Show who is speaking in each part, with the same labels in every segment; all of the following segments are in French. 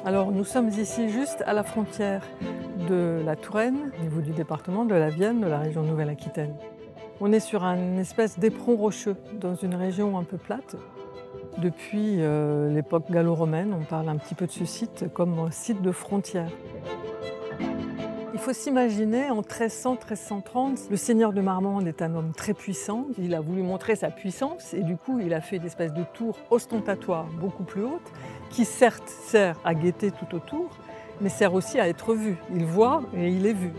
Speaker 1: Alors nous sommes ici juste à la frontière de la Touraine, au niveau du département de la Vienne, de la région Nouvelle-Aquitaine. On est sur un espèce d'éperon rocheux, dans une région un peu plate. Depuis l'époque gallo-romaine, on parle un petit peu de ce site comme un site de frontière. Il faut s'imaginer, en 1300-1330, le seigneur de Marmande est un homme très puissant. Il a voulu montrer sa puissance et du coup, il a fait une espèce de tour ostentatoire beaucoup plus haute, qui certes sert à guetter tout autour, mais sert aussi à être vu. Il voit et il est vu.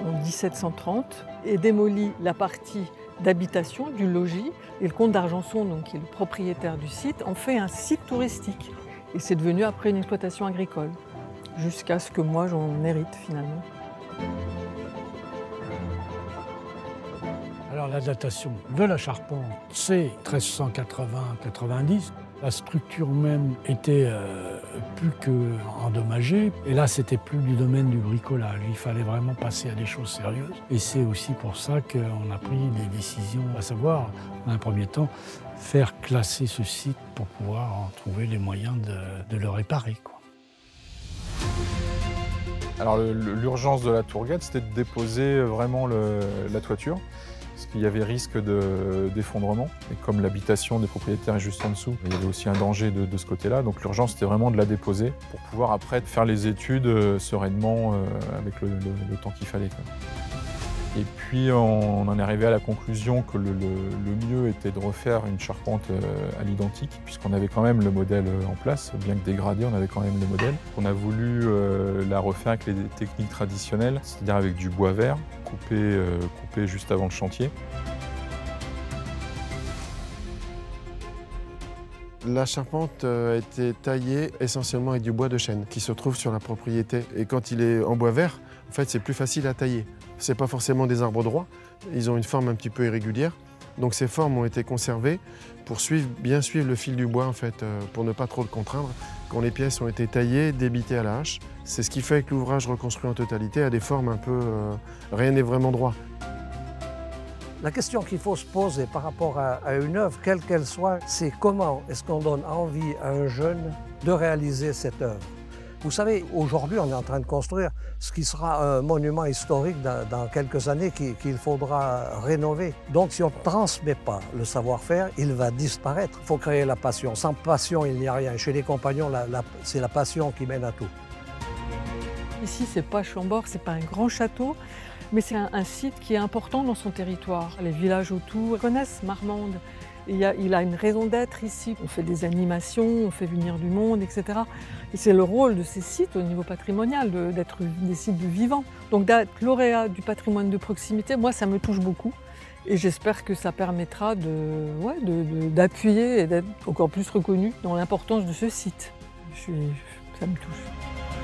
Speaker 1: En 1730 est démolie la partie d'habitation, du logis, et le comte d'Argenson, donc, qui est le propriétaire du site, en fait un site touristique. Et c'est devenu après une exploitation agricole, jusqu'à ce que moi j'en hérite finalement.
Speaker 2: Alors la datation de la charpente, c'est 1380-90. La structure même était plus qu'endommagée. Et là, c'était plus du domaine du bricolage. Il fallait vraiment passer à des choses sérieuses. Et c'est aussi pour ça qu'on a pris des décisions, à savoir, dans un premier temps, faire classer ce site pour pouvoir en trouver les moyens de le réparer, quoi.
Speaker 3: Alors l'urgence de la Tourgette, c'était de déposer vraiment la toiture, parce qu'il y avait risque d'effondrement. Et comme l'habitation des propriétaires est juste en dessous, il y avait aussi un danger de ce côté-là. Donc l'urgence, c'était vraiment de la déposer pour pouvoir après faire les études sereinement avec le temps qu'il fallait, quoi. Et puis on en est arrivé à la conclusion que le mieux était de refaire une charpente à l'identique, puisqu'on avait quand même le modèle en place, bien que dégradé, on avait quand même le modèle. On a voulu la refaire avec les techniques traditionnelles, c'est-à-dire avec du bois vert, coupé juste avant le chantier.
Speaker 4: La charpente a été taillée essentiellement avec du bois de chêne qui se trouve sur la propriété. Et quand il est en bois vert, en fait, c'est plus facile à tailler. Ce n'est pas forcément des arbres droits, ils ont une forme un petit peu irrégulière. Donc ces formes ont été conservées pour bien suivre le fil du bois, en fait, pour ne pas trop le contraindre. Quand les pièces ont été taillées, débitées à la hache, c'est ce qui fait que l'ouvrage reconstruit en totalité a des formes un peu... rien n'est vraiment droit.
Speaker 5: La question qu'il faut se poser par rapport à une œuvre, quelle qu'elle soit, c'est comment est-ce qu'on donne envie à un jeune de réaliser cette œuvre. Vous savez, aujourd'hui, on est en train de construire ce qui sera un monument historique dans quelques années qu'il faudra rénover. Donc, si on ne transmet pas le savoir-faire, il va disparaître. Il faut créer la passion. Sans passion, il n'y a rien. Chez les compagnons, c'est la passion qui mène à tout.
Speaker 1: Ici, c'est pas Chambord, c'est pas un grand château, mais c'est un site qui est important dans son territoire. Les villages autour connaissent Marmande. Il a une raison d'être ici. On fait des animations, on fait venir du monde, etc. Et c'est le rôle de ces sites au niveau patrimonial, d'être des sites vivants. Donc d'être lauréat du patrimoine de proximité, moi ça me touche beaucoup. Et j'espère que ça permettra d'appuyer et d'être encore plus reconnu dans l'importance de ce site. Ça me touche.